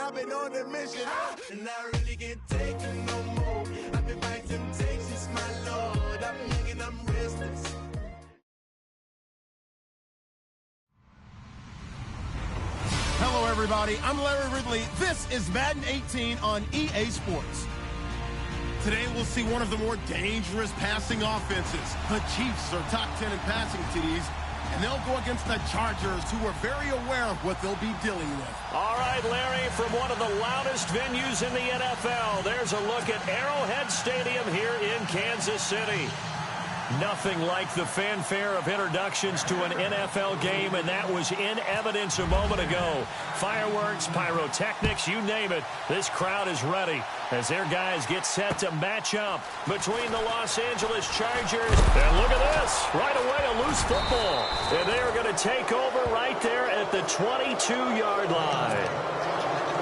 I've been on a mission, and I really can't take it no more. I've been fighting temptations, my Lord. I'm young and I'm restless. Hello, everybody. I'm Larry Ridley. This is Madden 18 on EA Sports. Today, we'll see one of the more dangerous passing offenses. The Chiefs are top 10 in passing TDs, and they'll go against the Chargers, who are very aware of what they'll be dealing with. All right, Larry, from one of the loudest venues in the NFL, there's a look at Arrowhead Stadium here in Kansas City. Nothing like the fanfare of introductions to an NFL game, and that was in evidence a moment ago. Fireworks, pyrotechnics, you name it. This crowd is ready as their guys get set to match up between the Los Angeles Chargers. And look at this. Right away, a loose football. And they are going to take over right there at the 22-yard line.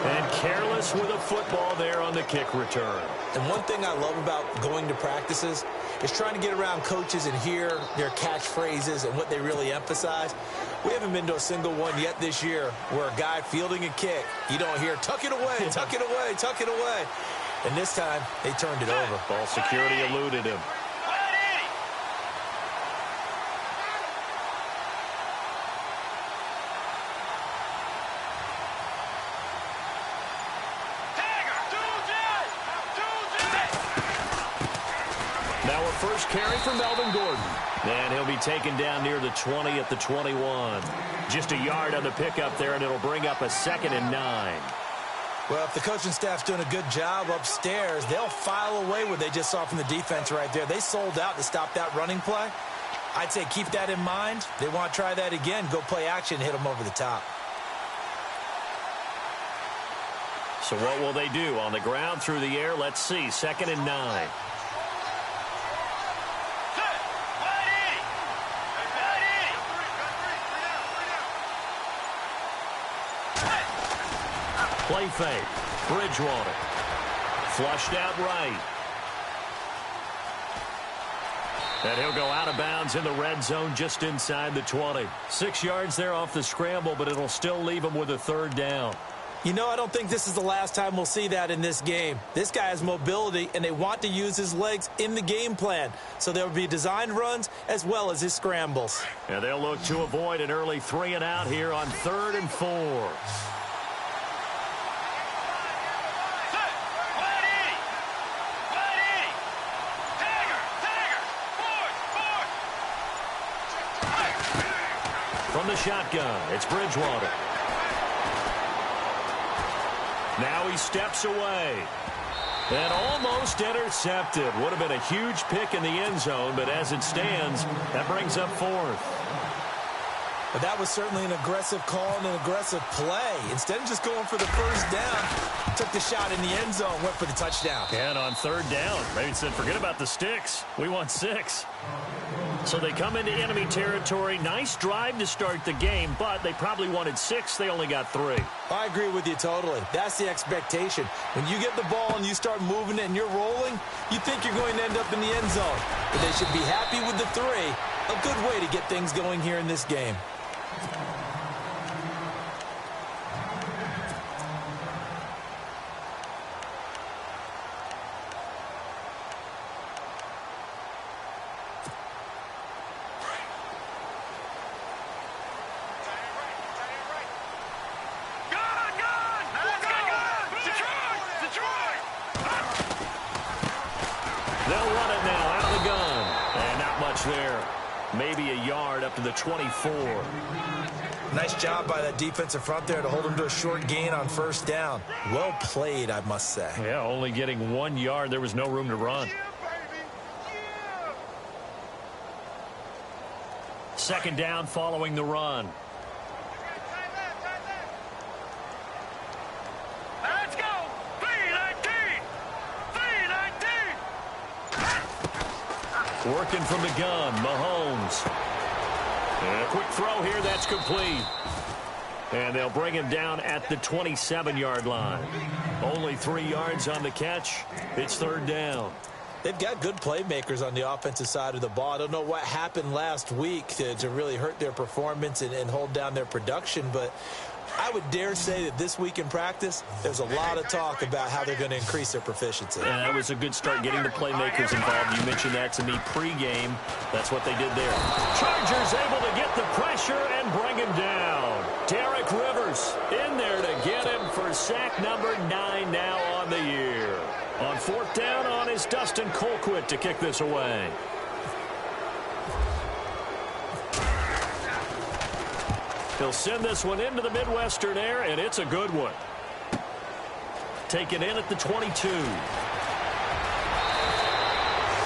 And careless with a football there on the kick return. And one thing I love about going to practices is trying to get around coaches and hear their catchphrases and what they really emphasize. We haven't been to a single one yet this year where a guy fielding a kick, you don't hear, tuck it away, tuck it away, tuck it away. And this time, they turned it over. Ball security eluded him. Now a first carry for Melvin Gordon. And he'll be taken down near the 20 at the 21. Just a yard on the pickup there, and it'll bring up a 2nd and 9. Well, if the coaching staff's doing a good job upstairs, they'll file away what they just saw from the defense right there. They sold out to stop that running play. I'd say keep that in mind. They want to try that again. Go play action, hit them over the top. So what will they do? On the ground, through the air, let's see. 2nd and 9. Play fake. Bridgewater. Flushed out right. And he'll go out of bounds in the red zone just inside the 20. 6 yards there off the scramble, but it'll still leave him with a 3rd down. You know, I don't think this is the last time we'll see that in this game. This guy has mobility, and they want to use his legs in the game plan. So there will be designed runs as well as his scrambles. And they'll look to avoid an early 3 and out here on 3rd and 4. From the shotgun, it's Bridgewater. Now he steps away. And almost intercepted. Would have been a huge pick in the end zone, but as it stands, that brings up 4th. But that was certainly an aggressive call and an aggressive play. Instead of just going for the 1st down, took the shot in the end zone, went for the touchdown. And on 3rd down, maybe said, forget about the sticks. We want 6. So they come into enemy territory. Nice drive to start the game, but they probably wanted 6. They only got 3. I agree with you totally. That's the expectation. When you get the ball and you start moving it and you're rolling, you think you're going to end up in the end zone. But they should be happy with the 3. A good way to get things going here in this game. They'll run it now out of the gun. And not much there. Maybe a yard up to the 24. Nice job by that defensive front there to hold him to a short gain on 1st down. Well played, I must say. Yeah, only getting 1 yard. There was no room to run. 2nd down following the run. Let's go! 319! 319! Working from the gun, Mahomes. And a quick throw here, that's complete. And they'll bring him down at the 27-yard line. Only 3 yards on the catch. It's 3rd down. They've got good playmakers on the offensive side of the ball. I don't know what happened last week to really hurt their performance and hold down their production, but I would dare say that this week in practice, there's a lot of talk about how they're going to increase their proficiency. Yeah, that was a good start getting the playmakers involved. You mentioned that to me pregame. That's what they did there. Chargers able to get the pressure and bring him down. Derek Rivers in there to get him for sack number 9 now on the year. On 4th down on is Dustin Colquitt to kick this away. He'll send this one into the Midwestern air, and it's a good one. Taken in at the 22.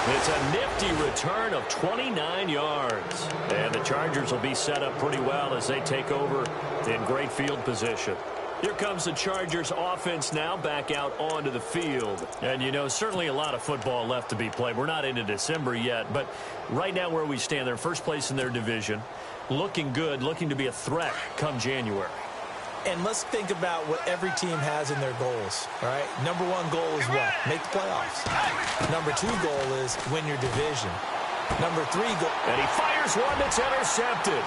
It's a nifty return of 29 yards. And the Chargers will be set up pretty well as they take over in great field position. Here comes the Chargers offense now back out onto the field. And, you know, certainly a lot of football left to be played. We're not into December yet, but right now where we stand, they're first place in their division. Looking good, looking to be a threat come January. And let's think about what every team has in their goals, all right? Number 1 goal is what? Make the playoffs. Number 2 goal is win your division. Number 3 goal. And he fires one that's intercepted.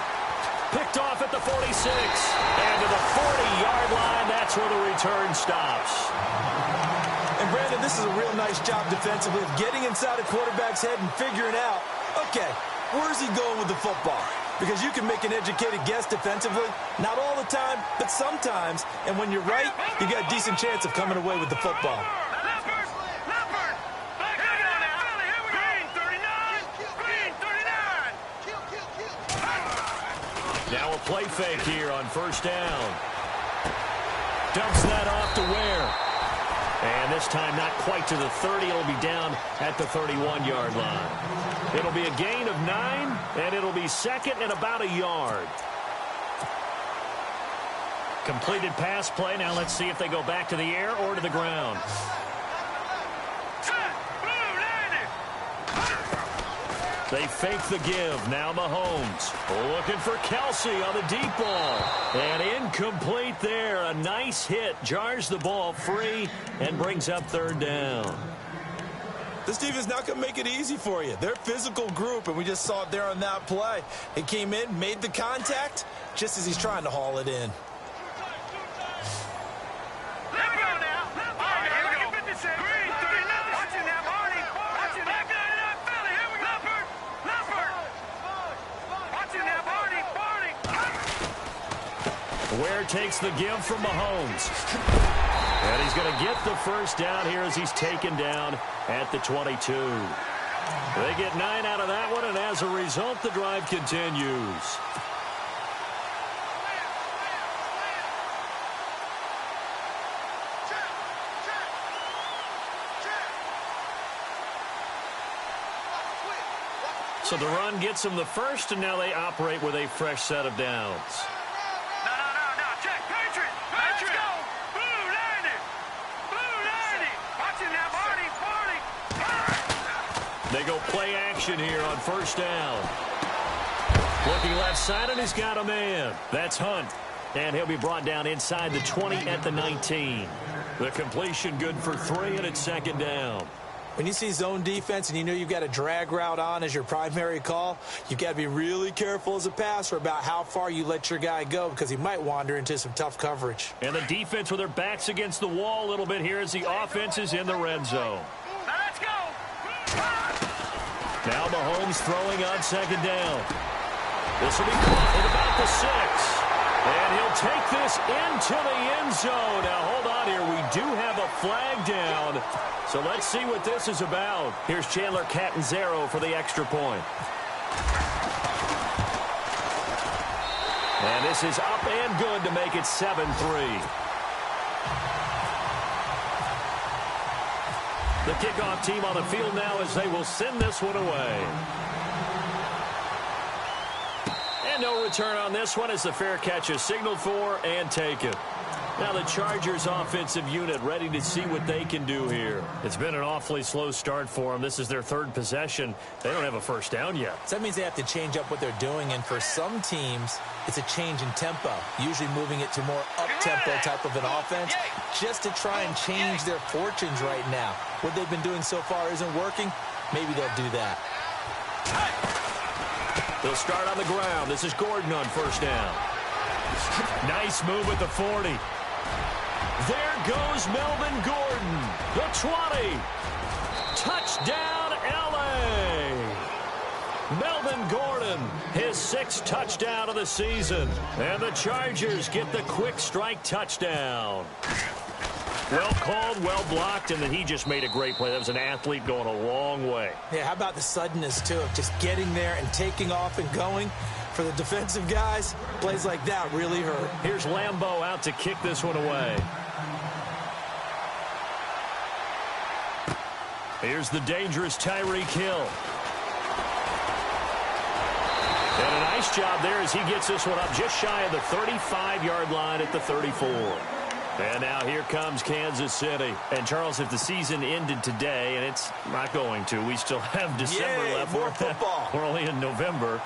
Picked off at the 46. And to the 40-yard line, that's where the return stops. And, Brandon, this is a real nice job defensively of getting inside a quarterback's head and figuring out, okay, where's he going with the football? Because you can make an educated guess defensively, not all the time, but sometimes. And when you're right, you got a decent chance of coming away with the football. Now a play fake here on 1st down. Dumps that off to Ware. And this time not quite to the 30. It'll be down at the 31-yard line. It'll be a gain of 9, and it'll be 2nd and about a yard. Completed pass play. Now let's see if they go back to the air or to the ground. They fake the give. Now Mahomes looking for Kelsey on the deep ball. And incomplete there. A nice hit. Jars the ball free and brings up 3rd down. This team is not going to make it easy for you. They're a physical group, and we just saw it there on that play. He came in, made the contact, just as he's trying to haul it in. Ware takes the give from Mahomes. And he's going to get the 1st down here as he's taken down at the 22. They get 9 out of that one, and as a result, the drive continues. So the run gets them the 1st, and now they operate with a fresh set of downs. They go play action here on 1st down. Looking left side, and he's got a man. That's Hunt. And he'll be brought down inside the 20 at the 19. The completion good for 3, and it's 2nd down. When you see zone defense and you know you've got a drag route on as your primary call, you've got to be really careful as a passer about how far you let your guy go because he might wander into some tough coverage. And the defense with their backs against the wall a little bit here as the offense is in the red zone. Let's go. Now Mahomes throwing on 2nd down. This will be caught at about the 6. And he'll take this into the end zone. Now, hold on here. We do have a flag down. So let's see what this is about. Here's Chandler Catanzaro for the extra point. And this is up and good to make it 7-3. The kickoff team on the field now as they will send this one away. And no return on this one as the fair catch is signaled for and taken. Now the Chargers offensive unit ready to see what they can do here. It's been an awfully slow start for them. This is their 3rd possession. They don't have a 1st down yet. So that means they have to change up what they're doing, and for some teams, it's a change in tempo, usually moving it to more up up-tempo type of an offense just to try and change their fortunes right now. What they've been doing so far isn't working. Maybe they'll do that. They'll start on the ground. This is Gordon on first down. Nice move at the 40. There goes Melvin Gordon. The 20. Touchdown, L.A. Melvin Gordon, his 6th touchdown of the season. And the Chargers get the quick strike touchdown. Well called, well blocked, and then he just made a great play. That was an athlete going a long way. Yeah, how about the suddenness, too, of just getting there and taking off and going? For the defensive guys, plays like that really hurt. Here's Lambeau out to kick this one away. Here's the dangerous Tyreek Hill. And a nice job there as he gets this one up just shy of the 35-yard line at the 34. And now here comes Kansas City. And, Charles, if the season ended today, and it's not going to, we still have December left. More football. We're only in November.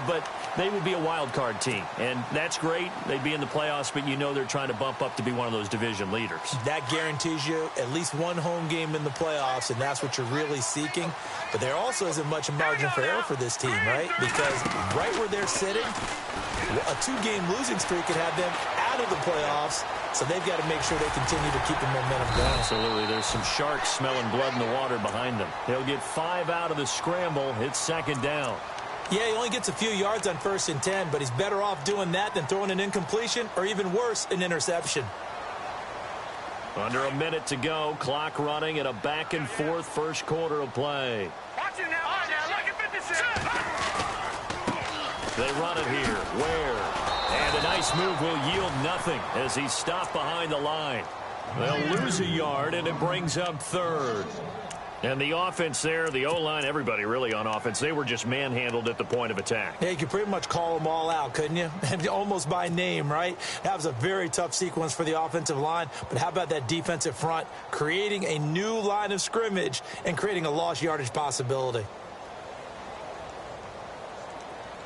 But they would be a wild card team. And that's great. They'd be in the playoffs, but you know they're trying to bump up to be one of those division leaders. That guarantees you at least one home game in the playoffs, and that's what you're really seeking. But there also isn't much margin for error for this team, right? Because right where they're sitting, a 2-game losing streak could have them out of the playoffs. So they've got to make sure they continue to keep the momentum going. Absolutely. There's some sharks smelling blood in the water behind them. They'll get 5 out of the scramble. It's second down. Yeah, he only gets a few yards on 1st and 10, but he's better off doing that than throwing an incompletion or even worse, an interception. Under a minute to go. Clock running at a back-and-forth first quarter of play. Watch it now. Watch it. Look at 56. They run it here. Where? And a nice move will yield nothing as he's stopped behind the line. They'll lose a yard, and it brings up 3rd. And the offense there, the O-line, everybody really on offense, they were just manhandled at the point of attack. Yeah, you could pretty much call them all out, couldn't you? And almost by name, right? That was a very tough sequence for the offensive line. But how about that defensive front creating a new line of scrimmage and creating a lost yardage possibility?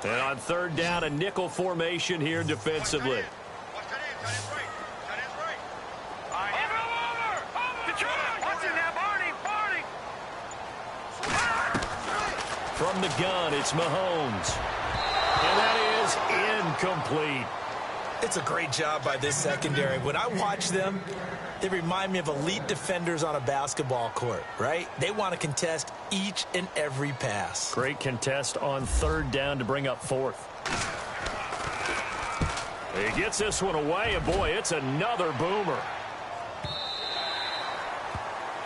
And on 3rd down, a nickel formation here defensively. From the gun, it's Mahomes. And that is incomplete. It's a great job by this secondary. When I watch them, they remind me of elite defenders on a basketball court, right? They want to contest each and every pass. Great contest on 3rd down to bring up 4th. He gets this one away, and boy, it's another boomer.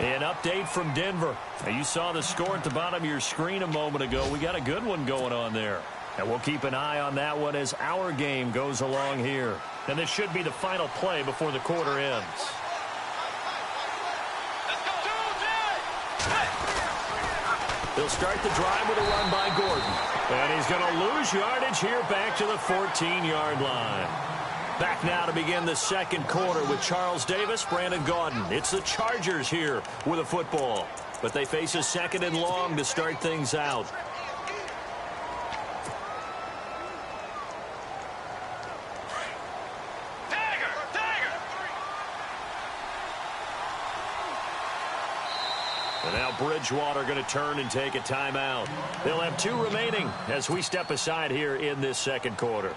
An update from Denver. Now, you saw the score at the bottom of your screen a moment ago. We got a good one going on there. And we'll keep an eye on that one as our game goes along here. And this should be the final play before the quarter ends. They'll start the drive with a run by Gordon. And he's going to lose yardage here back to the 14-yard line. Back now to begin the second quarter with Charles Davis, Brandon Gaudin. It's the Chargers here with a football. But they face a 2nd and long to start things out. And now Bridgewater going to turn and take a timeout. They'll have 2 remaining as we step aside here in this second quarter.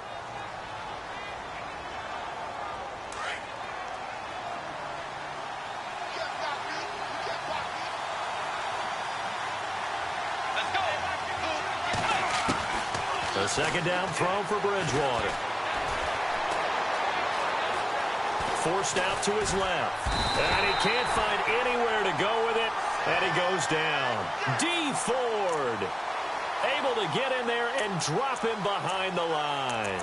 A 2nd down throw for Bridgewater. Forced out to his left. And he can't find anywhere to go with it. And he goes down. D. Ford able to get in there and drop him behind the line.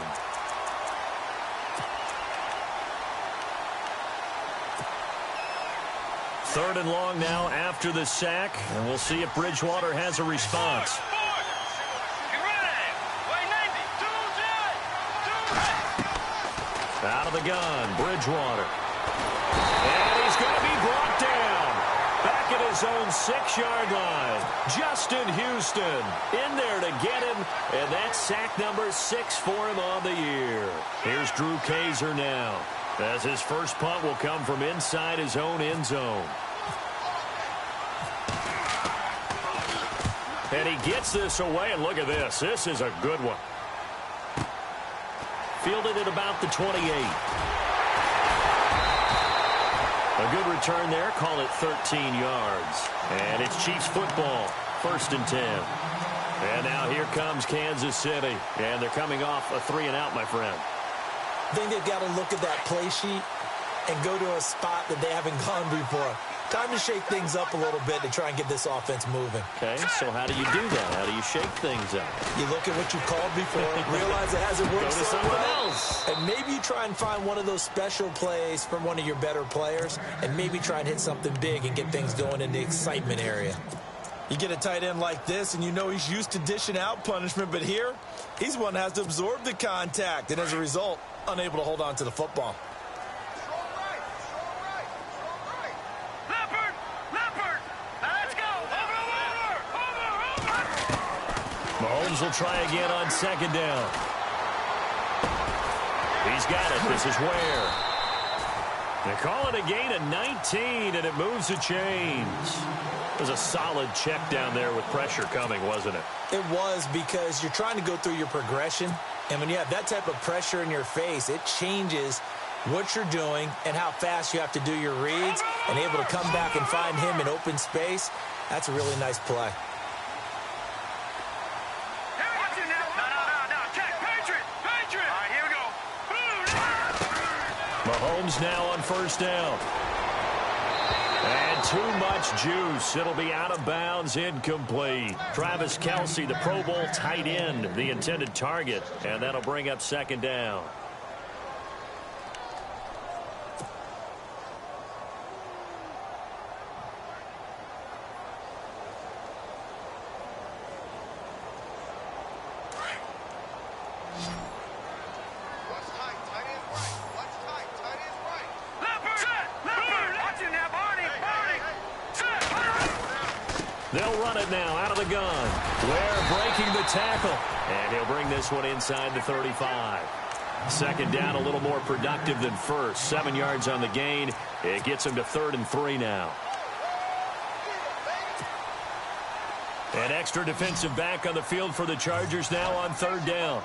Third and long now after the sack. And we'll see if Bridgewater has a response. Out of the gun, Bridgewater. And he's going to be brought down. Back at his own 6-yard line. Justin Houston in there to get him. And that's sack number 6 for him on the year. Here's Drew Kaiser now. as his first punt will come from inside his own end zone. And he gets this away, and look at this. This is a good one. Fielded at about the 28. A good return there. Call it 13 yards. And it's Chiefs football. 1st and 10. And now here comes Kansas City. And they're coming off a 3-and-out, my friend. I think they've got to look at that play sheet and go to a spot that they haven't gone before. Time to shake things up a little bit to try and get this offense moving. Okay, so how do you do that? How do you shake things up? You look at what you called before, realize it hasn't worked Go to so something well, else. and maybe you try and find one of those special plays from one of your better players, and maybe try and hit something big and get things going in the excitement area. You get a tight end like this, and you know he's used to dishing out punishment, but here, he's one that has to absorb the contact, and as a result, unable to hold on to the football. Mahomes will try again on 2nd down. He's got it. This is Ware. They call it a gain of 19, and it moves the chains. It was a solid check down there with pressure coming, wasn't it? It was, because you're trying to go through your progression, and when you have that type of pressure in your face, it changes what you're doing and how fast you have to do your reads, and able to come back and find him in open space. That's a really nice play. Mahomes now on 1st down. And too much juice. It'll be out of bounds, incomplete. Travis Kelce, the Pro Bowl tight end, the intended target. And that'll bring up 2nd down. They'll run it now out of the gun. Ware breaking the tackle. And he'll bring this one inside the 35. 2nd down, a little more productive than first. 7 yards on the gain. It gets him to 3rd and 3 now. An extra defensive back on the field for the Chargers now on 3rd down.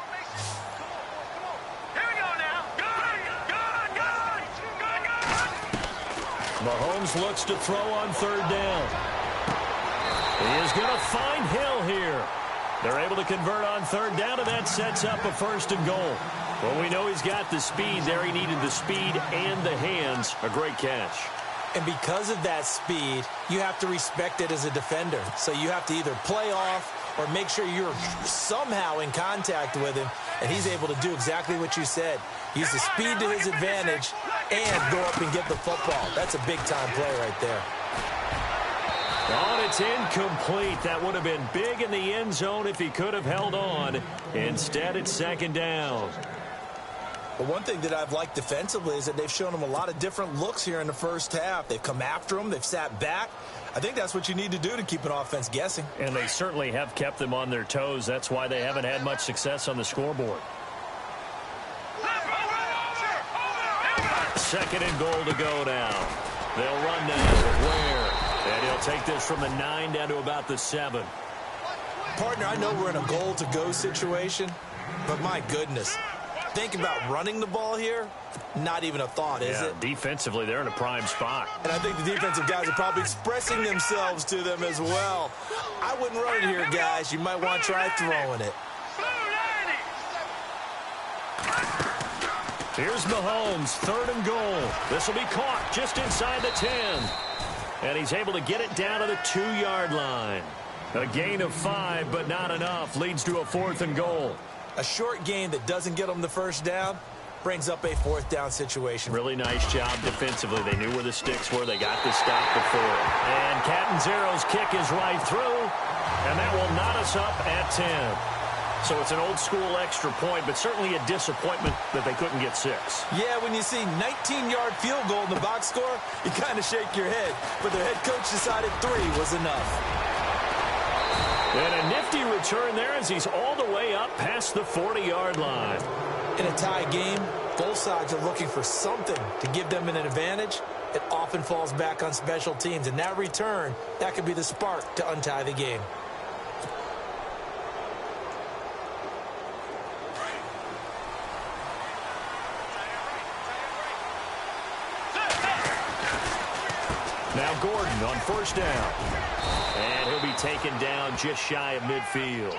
Mahomes looks to throw on 3rd down. He is going to find Hill here. They're able to convert on 3rd down, and that sets up a 1st and goal. Well, we know he's got the speed there. He needed the speed and the hands. A great catch. And because of that speed, you have to respect it as a defender. So you have to either play off or make sure you're somehow in contact with him, and he's able to do exactly what you said. Use the speed to his advantage and go up and get the football. That's a big-time play right there. Oh, it's incomplete. That would have been big in the end zone if he could have held on. Instead, it's 2nd down. Well, one thing that I've liked defensively is that they've shown him a lot of different looks here in the first half. They've come after him. They've sat back. I think that's what you need to do to keep an offense guessing. And they certainly have kept them on their toes. That's why they haven't had much success on the scoreboard. 2nd and goal to go now. They'll run now with Ware. And he'll take this from the 9 down to about the 7. Partner, I know we're in a goal-to-go situation, but my goodness. Think about running the ball here. Not even a thought, is it? Defensively, they're in a prime spot. And I think the defensive guys are probably expressing themselves to them as well. I wouldn't run it here, guys. You might want to try throwing it. Here's Mahomes, 3rd and goal. This will be caught just inside the 10. And he's able to get it down to the 2-yard line. A gain of 5, but not enough. Leads to a 4th and goal. A short gain that doesn't get them the first down brings up a 4th down situation. Really nice job defensively. They knew where the sticks were. They got the stop before. And Catanzaro's kick is right through. And that will knot us up at 10. So it's an old-school extra point, but certainly a disappointment that they couldn't get 6. Yeah, when you see 19-yard field goal in the box score, you kind of shake your head. But their head coach decided 3 was enough. And a nifty return there as he's all the way up past the 40-yard line. In a tie game, both sides are looking for something to give them an advantage. It often falls back on special teams. And that return, that could be the spark to untie the game. Now Gordon on first down. And he'll be taken down just shy of midfield.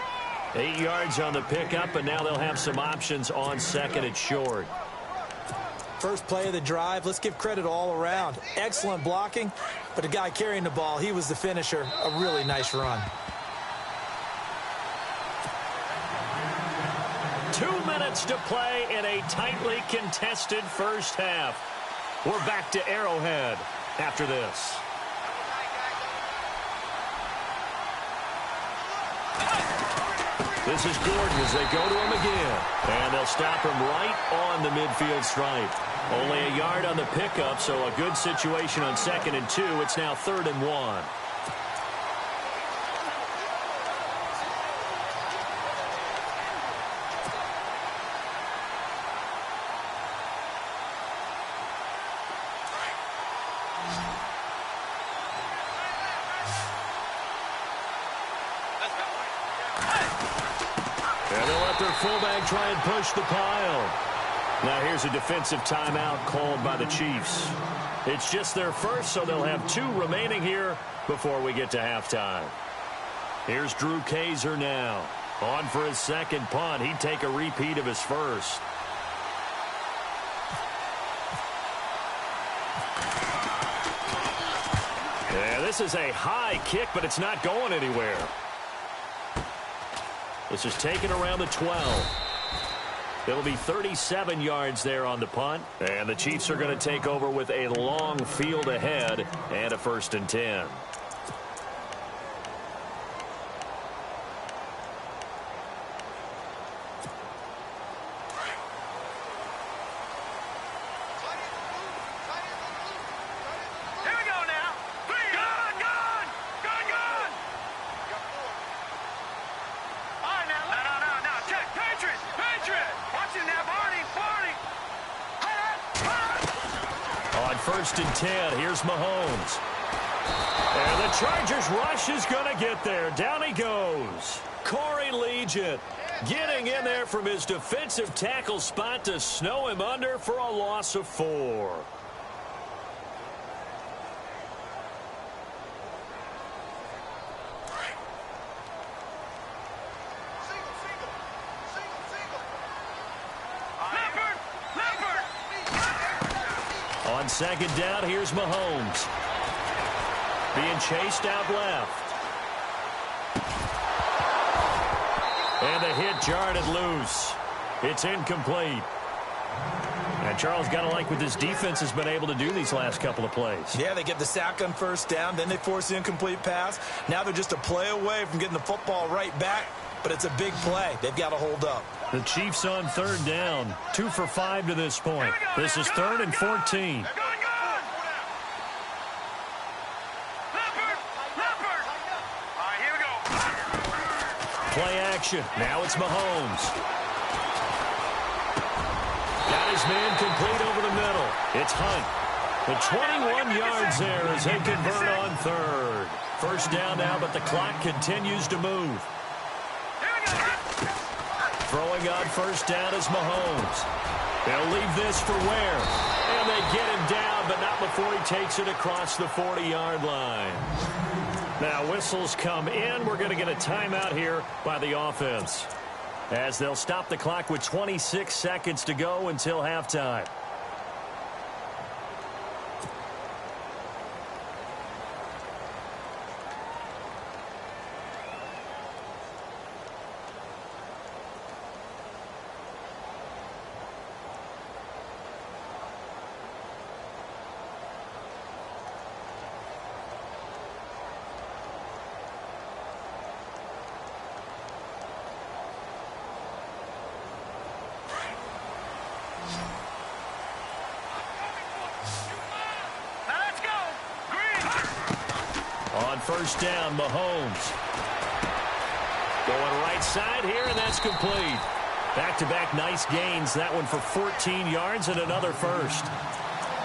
8 yards on the pickup, and now they'll have some options on second and short. First play of the drive, let's give credit all around. Excellent blocking, but the guy carrying the ball, he was the finisher. A really nice run. 2 minutes to play in a tightly contested first half. We're back to Arrowhead after this. This is Gordon as they go to him again. And they'll stop him right on the midfield stripe. Only a yard on the pickup, so a good situation on 2nd and 2. It's now 3rd and 1. Fullback try and push the pile. Now here's a defensive timeout called by the Chiefs. It's just their first, so they'll have 2 remaining here before we get to halftime. Here's Drew Kaiser now. On for his second punt. He'd take a repeat of his first. Yeah, this is a high kick, but it's not going anywhere. This is taken around the 12. It'll be 37 yards there on the punt. And the Chiefs are going to take over with a long field ahead and a 1st and 10. First and 10. Here's Mahomes. And the Chargers rush is going to get there. Down he goes. Corey Legent getting in there from his defensive tackle spot to snow him under for a loss of 4. On 2nd down, here's Mahomes. Being chased out left. And the hit jarred it loose. It's incomplete. And Charles, got to like what this defense has been able to do these last couple of plays. Yeah, they get the sack on first down, then they force the incomplete pass. Now they're just a play away from getting the football right back, but it's a big play. They've got to hold up. The Chiefs on 3rd down. 2 for 5 to this point. This is 3rd and 14. Play action. Now it's Mahomes. Got his man complete over the middle. It's Hunt. The 21 yards there as they convert on 3rd. First down now, but the clock continues to move. Throwing on first down is Mahomes. They'll leave this for Ware. And they get him down, but not before he takes it across the 40-yard line. Now whistles come in. We're going to get a timeout here by the offense, as they'll stop the clock with 26 seconds to go until halftime. First down, Mahomes. Going right side here, and that's complete. Back-to-back nice gains. That one for 14 yards and another first.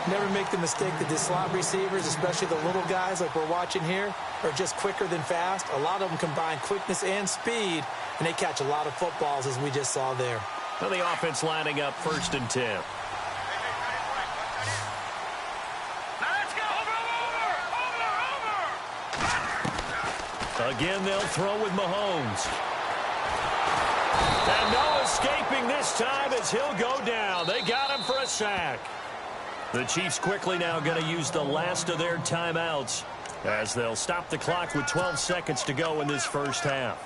Never make the mistake that the slot receivers, especially the little guys like we're watching here, are just quicker than fast. A lot of them combine quickness and speed, and they catch a lot of footballs, as we just saw there. Well, the offense lining up 1st and 10. Let's go. Over. Again, they'll throw with Mahomes. And no escaping this time as he'll go down. They got him for a sack. The Chiefs quickly now going to use the last of their timeouts as they'll stop the clock with 12 seconds to go in this first half.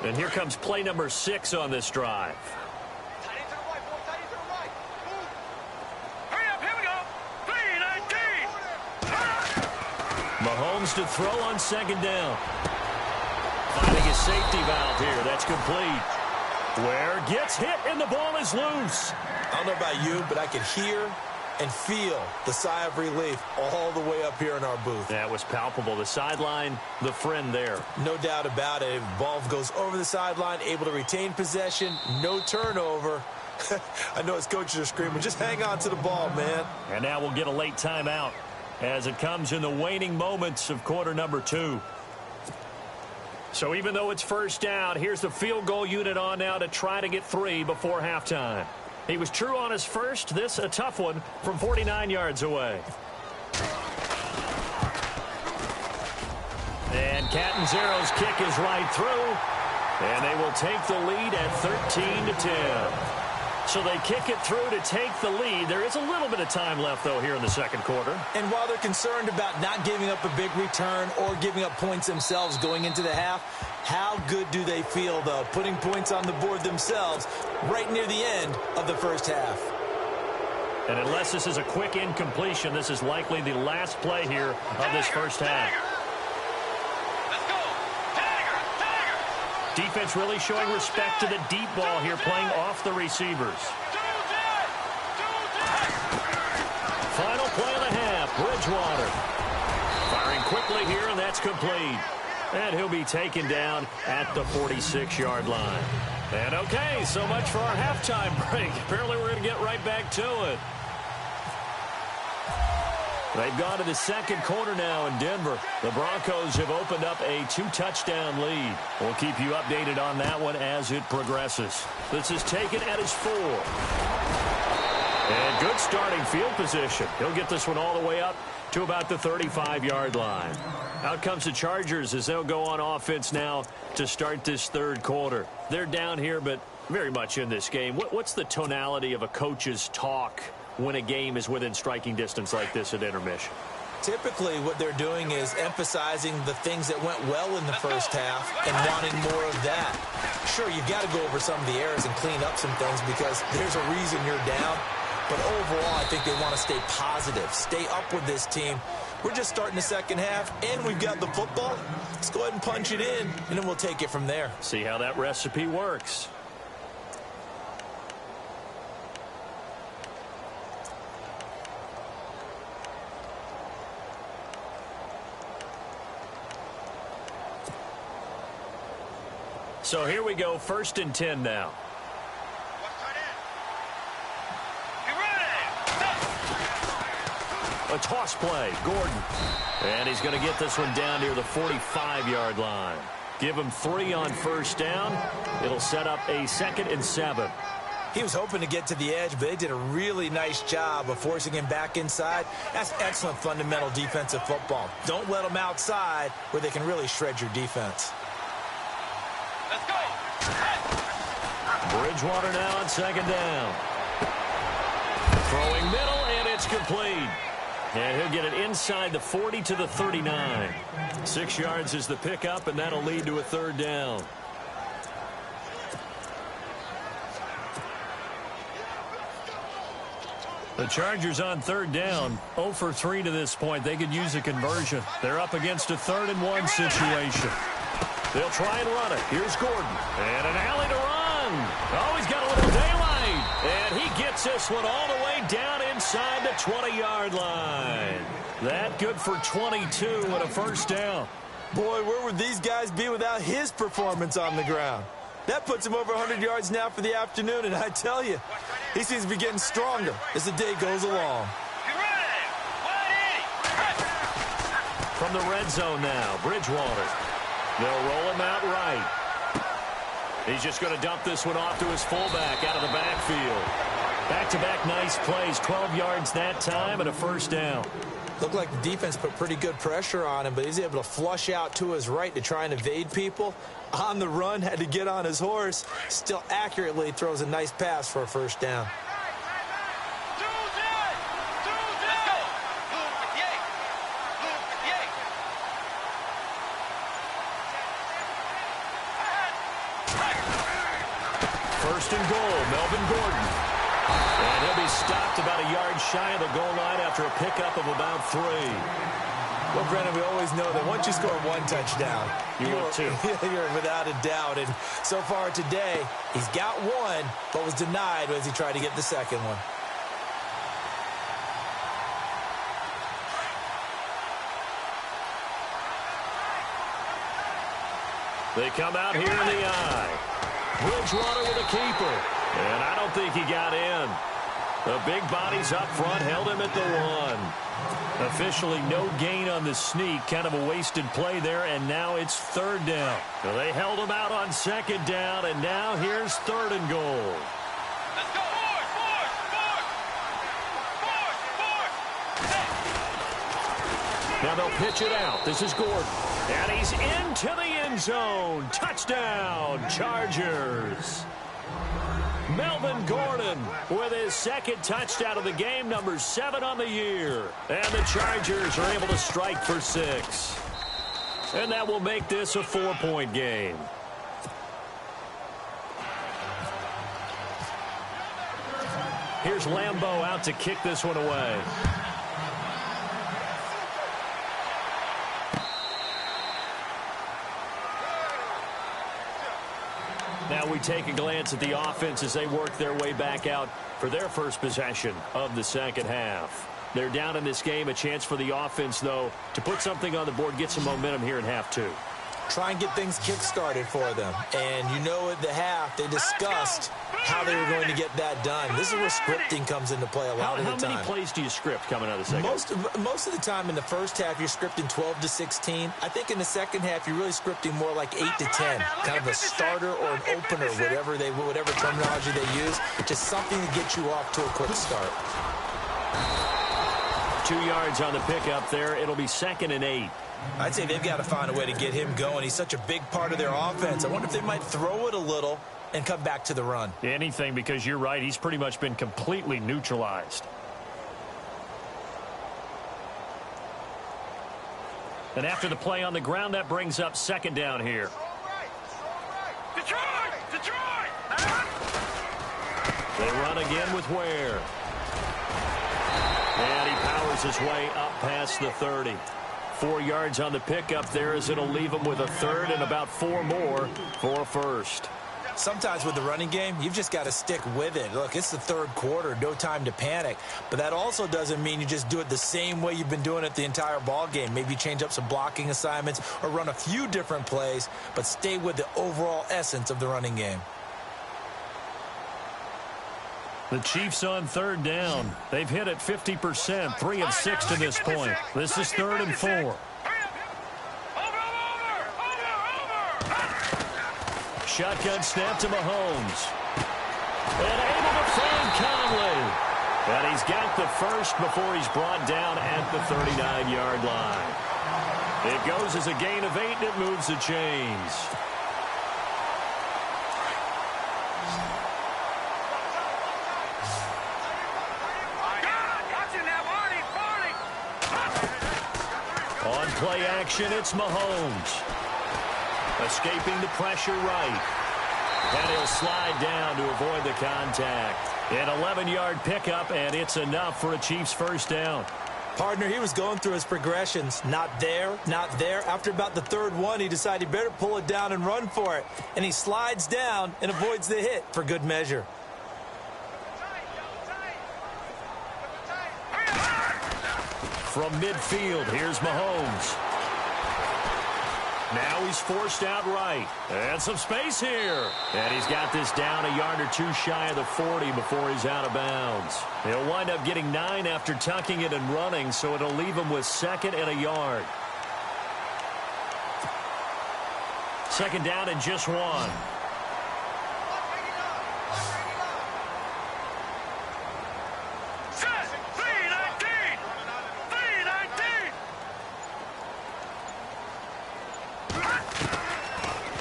And here comes play number 6 on this drive. Tight end to the right, boy. Tight end to the right. Move. Hurry up. Here we go. 3-19. Mahomes to throw on 2nd down. Finding his safety valve here. That's complete. Ware gets hit and the ball is loose. I don't know about you, but I could hear and feel the sigh of relief all the way up here in our booth. That was palpable. The sideline, the friend there. No doubt about it. Ball goes over the sideline, able to retain possession, no turnover. I know his coaches are screaming, just hang on to the ball, man. And now we'll get a late timeout as it comes in the waning moments of quarter number 2. So even though it's first down, here's the field goal unit on now to try to get 3 before halftime. He was true on his first. This a tough one from 49 yards away. And Catanzaro's kick is right through. And they will take the lead at 13-10. So they kick it through to take the lead. There is a little bit of time left, though, here in the second quarter. And while they're concerned about not giving up a big return or giving up points themselves going into the half, how good do they feel, though, putting points on the board themselves right near the end of the first half? And unless this is a quick incompletion, this is likely the last play here of this first half. Let's go. Tiger. Defense really showing respect to the deep ball here, playing off the receivers. Final play of the half, Bridgewater. Firing quickly here, and that's complete. And he'll be taken down at the 46-yard line. And okay, so much for our halftime break. Apparently we're going to get right back to it. They've gone to the second quarter now in Denver. The Broncos have opened up a 2-touchdown lead. We'll keep you updated on that one as it progresses. This is taken at his 4. And good starting field position. He'll get this one all the way up to about the 35-yard line. Out comes the Chargers as they'll go on offense now to start this third quarter. They're down here, but very much in this game. What's the tonality of a coach's talk when a game is within striking distance like this at intermission? Typically, what they're doing is emphasizing the things that went well in the first half and wanting more of that. Sure, you've got to go over some of the errors and clean up some things because there's a reason you're down. But overall, I think they want to stay positive, stay up with this team. We're just starting the second half, and we've got the football. Let's go ahead and punch it in, and then we'll take it from there. See how that recipe works. So here we go, 1st and 10 now. A toss play, Gordon. And he's going to get this one down near the 45-yard line. Give him 3 on first down. It'll set up a 2nd and 7. He was hoping to get to the edge, but they did a really nice job of forcing him back inside. That's excellent fundamental defensive football. Don't let them outside where they can really shred your defense. Let's go. Bridgewater now on 2nd down. Throwing middle, and it's complete. And he'll get it inside the 40 to the 39. 6 yards is the pickup, and that'll lead to a 3rd down. The Chargers on 3rd down, 0 for 3 to this point. They could use a conversion. They're up against a 3rd and 1 situation. They'll try and run it. Here's Gordon. And an alley to run. Oh, he's got a little daylight. And he gets this one all the way down inside the 20-yard line. That good for 22 and a 1st down. Boy, where would these guys be without his performance on the ground? That puts him over 100 yards now for the afternoon, and I tell you, he seems to be getting stronger as the day goes along. From the red zone now, Bridgewater. They'll roll him out right. He's just going to dump this one off to his fullback out of the backfield. Back-to-back nice plays, 12 yards that time and a first down. Looked like the defense put pretty good pressure on him, but he's able to flush out to his right to try and evade people. On the run, had to get on his horse. Still accurately throws a nice pass for a first down. First and goal, Melvin Gordon. And he'll be stopped about a yard shy of the goal line after a pickup of about 3. Well, Brennan, we always know that once you score one touchdown, you're without a doubt. And so far today, he's got one, but was denied as he tried to get the second one. They come out here in the eye. Bridgewater with a keeper. And I don't think he got in. The big bodies up front held him at the 1. Officially no gain on the sneak. Kind of a wasted play there, and now it's third down. So they held him out on second down, and now here's third and goal. Let's go. Now they'll pitch it out. This is Gordon. And he's into the end zone. Touchdown, Chargers. Melvin Gordon with his second touchdown of the game, number 7 on the year. And the Chargers are able to strike for 6. And that will make this a 4-point game. Here's Lambeau out to kick this one away. Now we take a glance at the offense as they work their way back out for their first possession of the second half. They're down in this game. A chance for the offense, though, to put something on the board, get some momentum here in half 2. Try and get things kick-started for them. And you know at the half, they discussed how they were going to get that done. This is where scripting comes into play a lot of the time. How many plays do you script coming out of the second? Most of the time in the first half, you're scripting 12 to 16. I think in the second half, you're really scripting more like 8 to 10. Kind of a starter or an opener, whatever terminology they use. Just something to get you off to a quick start. 2 yards on the pickup there. It'll be 2nd and 8. I'd say they've got to find a way to get him going. He's such a big part of their offense. I wonder if they might throw it a little and come back to the run. Anything, because you're right. He's pretty much been completely neutralized. And after the play on the ground, that brings up second down here. Detroit! They run again with Ware. And he powers his way up past the 30. 4 yards on the pickup there as it'll leave him with a third and about 4 more for a first. Sometimes with the running game, you've just got to stick with it. Look, it's the third quarter, no time to panic. But that also doesn't mean you just do it the same way you've been doing it the entire ball game. Maybe change up some blocking assignments or run a few different plays, but stay with the overall essence of the running game. The Chiefs on third down. They've hit it 50%, 3 of 6 to this point. This is 3rd and 4. Shotgun snap to Mahomes. And able to find Conley. And he's got the first before he's brought down at the 39-yard line. It goes as a gain of 8, and it moves the chains. On play action, it's Mahomes. Escaping the pressure right. And he'll slide down to avoid the contact. An 11-yard pickup, and it's enough for a Chiefs first down. Partner, he was going through his progressions. Not there, not there. After about the third one, he decided he better pull it down and run for it. And he slides down and avoids the hit for good measure. From midfield, here's Mahomes. Now he's forced out right. And some space here. And he's got this down a yard or two shy of the 40 before he's out of bounds. He'll wind up getting 9 after tucking it and running, so it'll leave him with 2nd and a yard. 2nd down and just 1.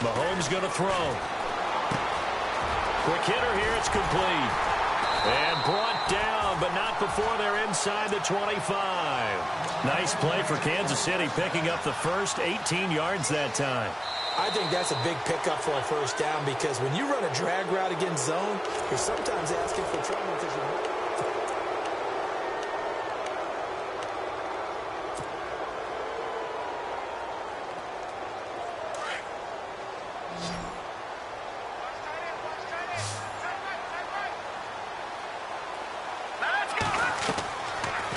Mahomes going to throw. Quick hitter here. It's complete. And brought down, but not before they're inside the 25. Nice play for Kansas City, picking up the first 18 yards that time. I think that's a big pickup for a first down because when you run a drag route against zone, you're sometimes asking for trouble because you're...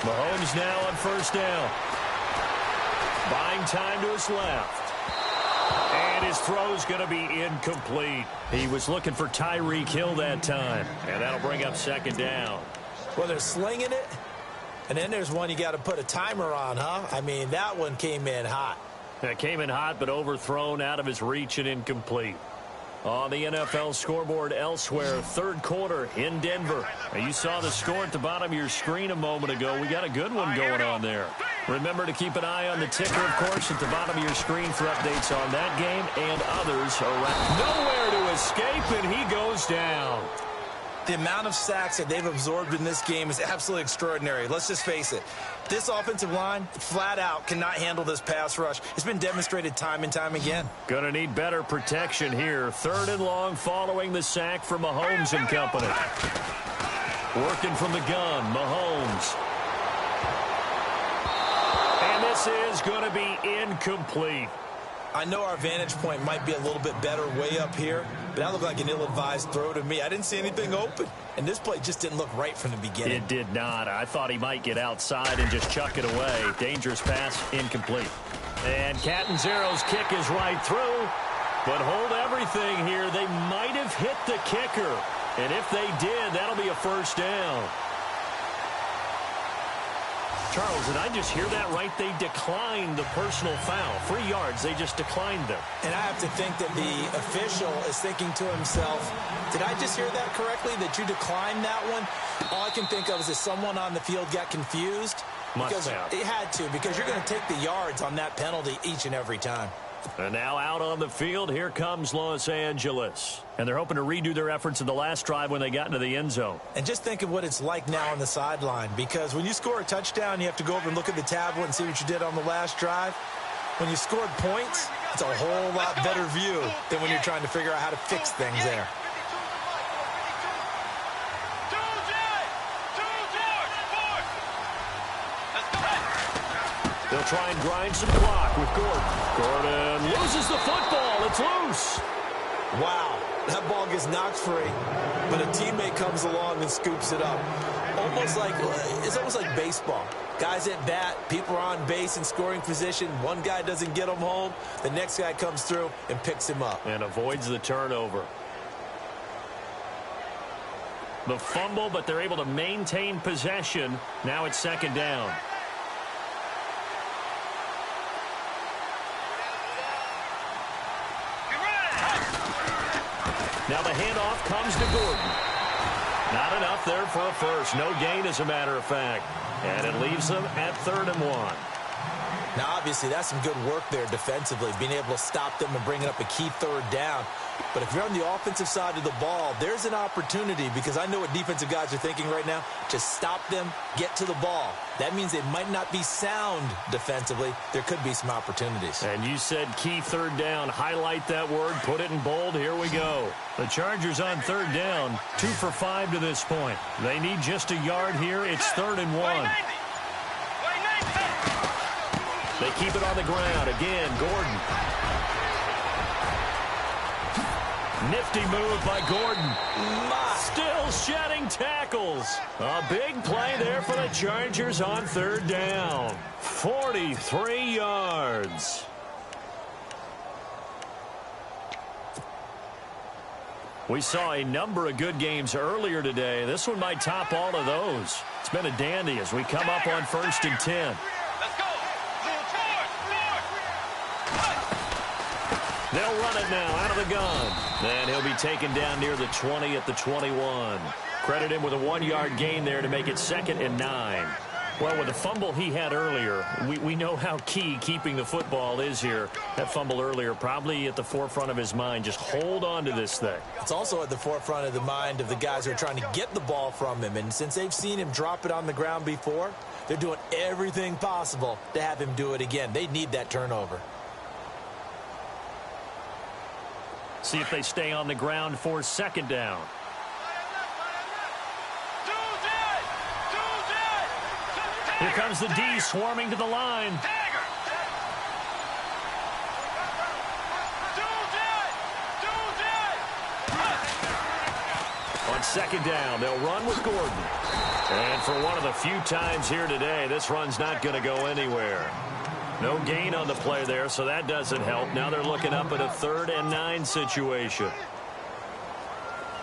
Mahomes now on first down. Buying time to his left. And his throw's going to be incomplete. He was looking for Tyreek Hill that time. And that'll bring up 2nd down. Well, they're slinging it. And then there's one you got to put a timer on, huh? I mean, that one came in hot. That came in hot, but overthrown out of his reach and incomplete. On the NFL scoreboard elsewhere, 3rd quarter in Denver. Now, you saw the score at the bottom of your screen a moment ago. We got a good one going on there. Remember to keep an eye on the ticker, of course, at the bottom of your screen for updates on that game and others around. Nowhere to escape, and he goes down. The amount of sacks that they've absorbed in this game is absolutely extraordinary. Let's just face it. This offensive line, flat out, cannot handle this pass rush. It's been demonstrated time and time again. Going to need better protection here. 3rd and long following the sack from Mahomes and company. Working from the gun, Mahomes. And this is going to be incomplete. I know our vantage point might be a little bit better way up here, but that looked like an ill-advised throw to me. I didn't see anything open, and this play just didn't look right from the beginning. It did not. I thought he might get outside and just chuck it away. Dangerous pass, incomplete. And Catanzaro's kick is right through, but hold everything here. They might have hit the kicker, and if they did, that'll be a first down. Charles, did I just hear that right? They declined the personal foul. 3 yards, they just declined them. And I have to think that the official is thinking to himself, did I just hear that correctly, that you declined that one? All I can think of is that someone on the field got confused. Must have. It had to, because you're going to take the yards on that penalty each and every time. And now out on the field, here comes Los Angeles. And they're hoping to redo their efforts in the last drive when they got into the end zone. And just think of what it's like now on the sideline, because when you score a touchdown, you have to go over and look at the tablet and see what you did on the last drive. When you scored points, it's a whole lot better view than when you're trying to figure out how to fix things there. They'll try and grind some clock with Gordon. Gordon loses the football. It's loose. Wow, that ball gets knocked free, but a teammate comes along and scoops it up. It's almost like baseball. Guys at bat, people are on base in scoring position. One guy doesn't get him home. The next guy comes through and picks him up. And avoids the turnover. The fumble, but they're able to maintain possession. Now it's 2nd down. Now the handoff comes to Gordon. Not enough there for a first. No gain, as a matter of fact. And it leaves them at 3rd and 1. Now, obviously, that's some good work there defensively, being able to stop them and bringing up a key 3rd down. But if you're on the offensive side of the ball, there's an opportunity, because I know what defensive guys are thinking right now. Just stop them, get to the ball. That means they might not be sound defensively. There could be some opportunities. And you said key 3rd down. Highlight that word. Put it in bold. Here we go. The Chargers on 3rd down. 2 for 5 to this point. They need just a yard here. It's 3rd and 1. They keep it on the ground. Again, Gordon. Nifty move by Gordon. Still shedding tackles. A big play there for the Chargers on 3rd down. 43 yards. We saw a number of good games earlier today. This one might top all of those. It's been a dandy as we come up on 1st and 10. Let's go. They'll run it now out of the gun. And he'll be taken down near the 20 at the 21. Credit him with a 1-yard gain there to make it 2nd and 9. Well, with the fumble he had earlier, we know how key keeping the football is here. That fumble earlier probably at the forefront of his mind. Just hold on to this thing. It's also at the forefront of the mind of the guys who are trying to get the ball from him. And since they've seen him drop it on the ground before, they're doing everything possible to have him do it again. They need that turnover. See if they stay on the ground for 2nd down. Here comes the D swarming to the line. On 2nd down, they'll run with Gordon. And for one of the few times here today, this run's not going to go anywhere. No gain on the play there, so that doesn't help. Now they're looking up at a 3rd and 9 situation.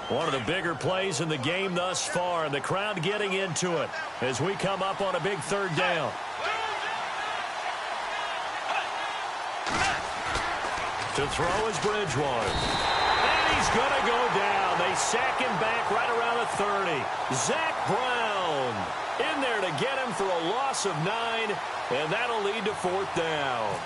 One of the bigger plays in the game thus far, and the crowd getting into it as we come up on a big 3rd down. To throw is Bridgewater. And he's going to go down. They sack him back right around the 30. Zach Brown in there to get him for a loss of 9, and that'll lead to 4th down.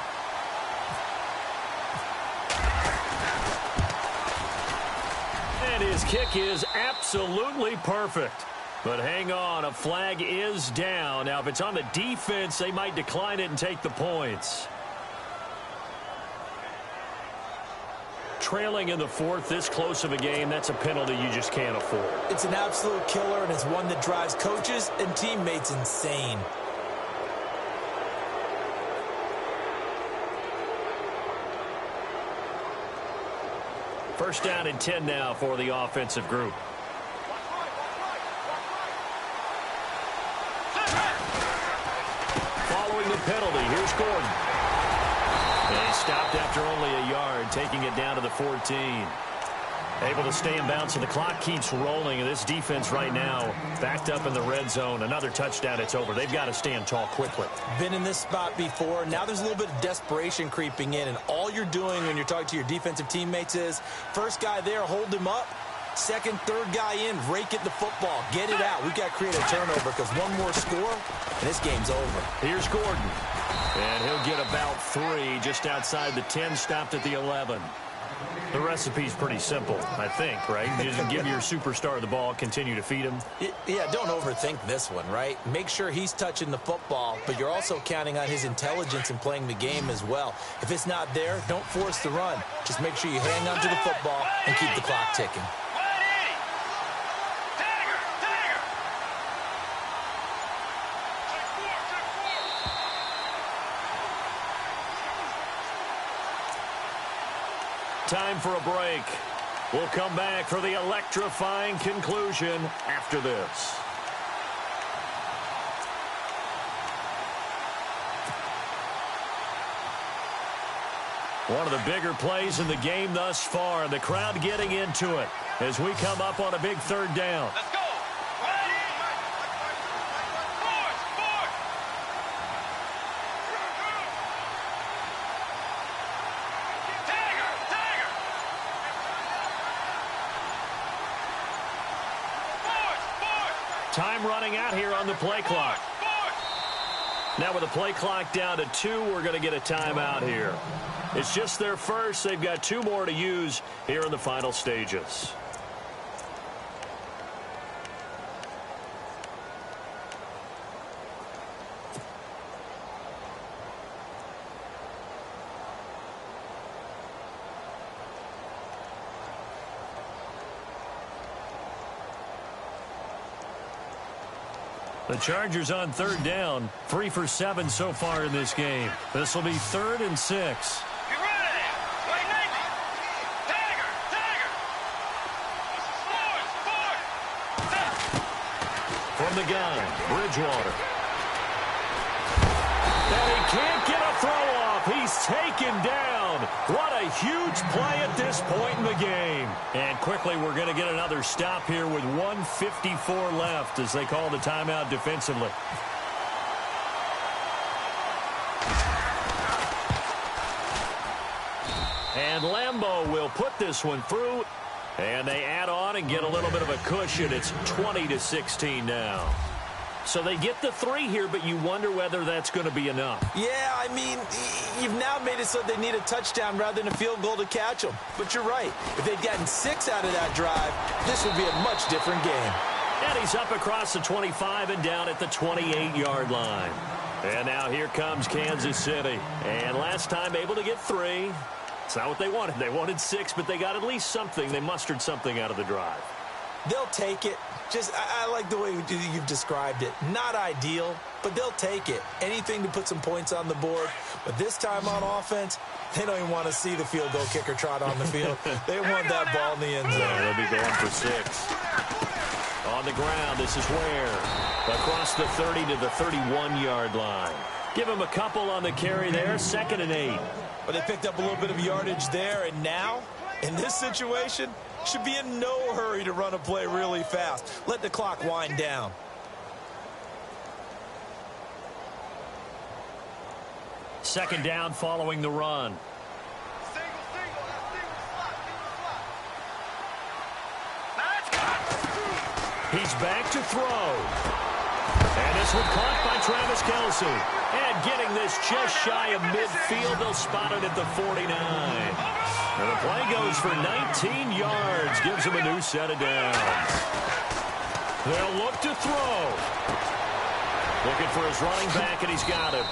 And his kick is absolutely perfect. But hang on, a flag is down. Now, if it's on the defense, they might decline it and take the points. Trailing in the 4th, this close of a game, that's a penalty you just can't afford. It's an absolute killer, and it's one that drives coaches and teammates insane. First down and 10 now for the offensive group. Following the penalty, here's Gordon. And he stopped after only a yard, taking it down to the 14. Able to stay in bounds, so the clock keeps rolling, and this defense right now backed up in the red zone. Another touchdown, it's over. They've got to stand tall quickly. Been in this spot before. Now there's a little bit of desperation creeping in, and all you're doing when you're talking to your defensive teammates is first guy there, hold him up. Second, third guy in, rake at the football. Get it out. We've got to create a turnover because one more score, and this game's over. Here's Gordon. And he'll get about 3 just outside the 10, stopped at the 11. The recipe's pretty simple, I think, right? You just give your superstar the ball, continue to feed him. Yeah, don't overthink this one, right? Make sure he's touching the football, but you're also counting on his intelligence in playing the game as well. If it's not there, don't force the run. Just make sure you hang on to the football and keep the clock ticking. Time for a break. We'll come back for the electrifying conclusion after this. One of the bigger plays in the game thus far. The crowd getting into it as we come up on a big 3rd down. Let's go. Time running out here on the play clock. Now with the play clock down to 2, we're going to get a timeout here. It's just their first. They've got 2 more to use here in the final stages. The Chargers on 3rd down, 3 for 7 so far in this game. This will be 3rd and 6. You ready? Wait, Navy. Tiger. From the gun, Bridgewater. And he can't get a throw off. He's taken down. What a huge play at this point in the game. And quickly, we're going to get another stop here with 1:54 left as they call the timeout defensively. And Lambeau will put this one through. And they add on and get a little bit of a cushion. It's 20-16 now. So they get the 3 here, but you wonder whether that's going to be enough. Yeah, I mean, you've now made it so they need a touchdown rather than a field goal to catch them. But you're right. If they'd gotten 6 out of that drive, this would be a much different game. And he's up across the 25 and down at the 28-yard line. And now here comes Kansas City. And last time able to get 3. It's not what they wanted. They wanted 6, but they got at least something. They mustered something out of the drive. They'll take it. I like the way you've described it. Not ideal, but they'll take it. Anything to put some points on the board. But this time on offense, they don't even want to see the field goal kicker trot on the field. They want that ball in the end zone. They'll be going for 6. On the ground, this is Ware. Across the 30 to the 31-yard line. Give him a couple on the carry there. 2nd and 8. But they picked up a little bit of yardage there, and now, in this situation, should be in no hurry to run a play really fast. Let the clock wind down. Second down following the run. He's back to throw. And this one caught by Travis Kelce. And getting this just shy of midfield, they'll spot it at the 49. And the play goes for 19 yards, gives him a new set of downs. They'll look to throw. Looking for his running back, and he's got him.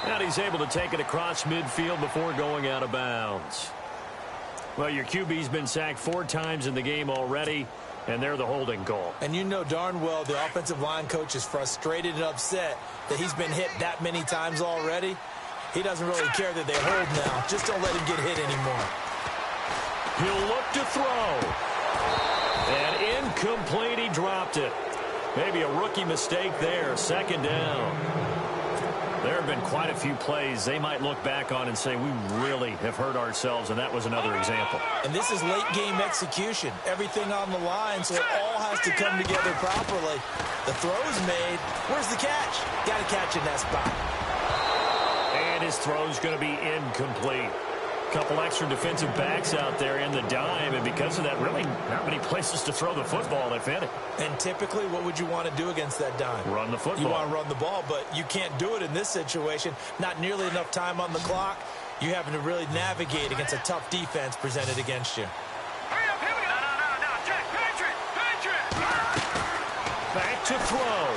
And he's able to take it across midfield before going out of bounds. Well, your QB's been sacked 4 times in the game already, and they're the holding call. And you know darn well the offensive line coach is frustrated and upset that he's been hit that many times already. He doesn't really care that they hold now. Just don't let him get hit anymore. He'll look to throw. And incomplete, he dropped it. Maybe a rookie mistake there. 2nd down. There have been quite a few plays they might look back on and say, we really have hurt ourselves, and that was another example. And this is late game execution. Everything on the line, so it all has to come together properly. The throw's made. Where's the catch? Got to catch in that spot. And his throw's going to be incomplete. Couple extra defensive backs out there in the dime, and because of that, really not many places to throw the football, if any. And typically, what would you want to do against that dime? Run the football. You want to run the ball, but you can't do it in this situation. Not nearly enough time on the clock. You having to really navigate against a tough defense presented against you. Hurry up, here we go. No, check. Patriot. Back to throw.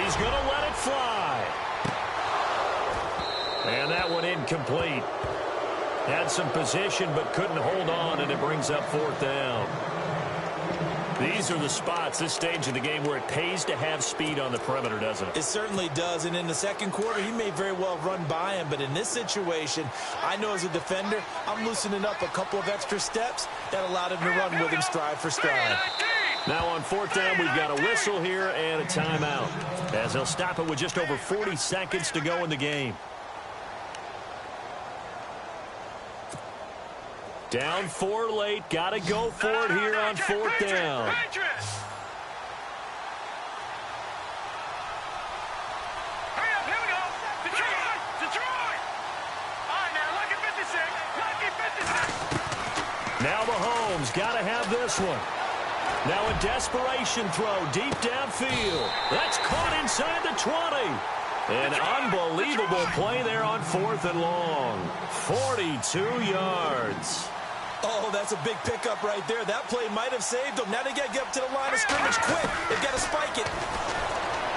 He's going to let it fly. And that one incomplete. Had some position but couldn't hold on, and it brings up 4th down. These are the spots, this stage of the game, where it pays to have speed on the perimeter, doesn't it? It certainly does, and in the second quarter, he may very well run by him, but in this situation, I know as a defender, I'm loosening up a couple of extra steps that allowed him to run with him stride for stride. Now on 4th down, we've got a whistle here and a timeout, as they'll stop it with just over 40 seconds to go in the game. Down 4 late. Got to go for it here on 4th down. Hurry up, here we go. Detroit. All right, now, lucky 56. Now Mahomes got to have this one. Now a desperation throw deep downfield. That's caught inside the 20. An unbelievable play there on 4th and long. 42 yards. Oh, that's a big pickup right there. That play might have saved them. Now they got to get up to the line of scrimmage quick. They've got to spike it.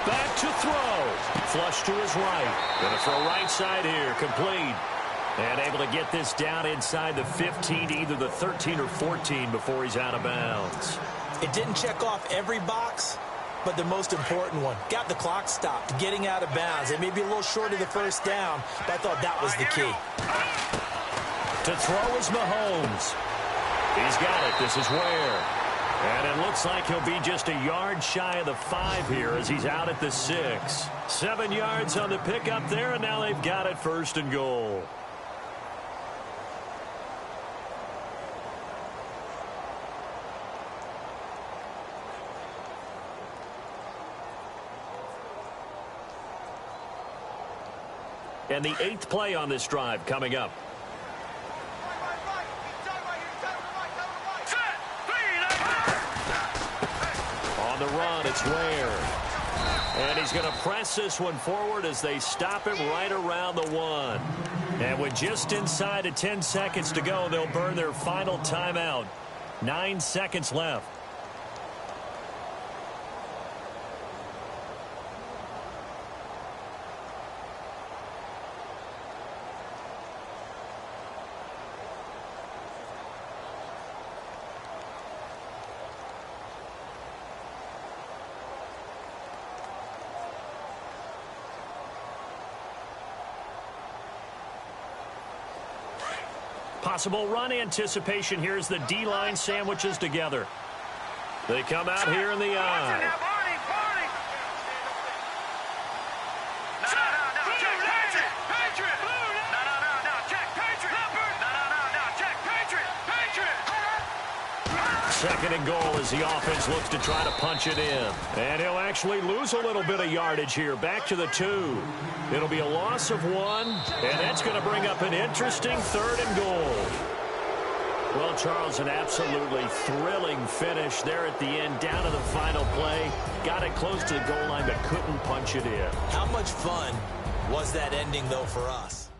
Back to throw. Flush to his right. Going to throw right side here. Complete. And able to get this down inside the 15, either the 13 or 14 before he's out of bounds. It didn't check off every box, but the most important one. Got the clock stopped, getting out of bounds. It may be a little short of the 1st down, but I thought that was the key. To throw is Mahomes. He's got it. This is Ware. And it looks like he'll be just a yard shy of the 5 here as he's out at the 6. 7 yards on the pickup there, and now they've got it 1st and goal. And the 8th play on this drive coming up. On the run, it's Ware. And he's going to press this one forward as they stop him right around the 1. And with just inside of 10 seconds to go, they'll burn their final timeout. 9 seconds left. Possible run anticipation. Here's the D-line sandwiches together. They come out here in the eye. Second and goal as the offense looks to try to punch it in. And he'll actually lose a little bit of yardage here. Back to the 2. It'll be a loss of 1, and that's going to bring up an interesting 3rd and goal. Well, Charles, an absolutely thrilling finish there at the end, down to the final play. Got it close to the goal line, but couldn't punch it in. How much fun was that ending, though, for us?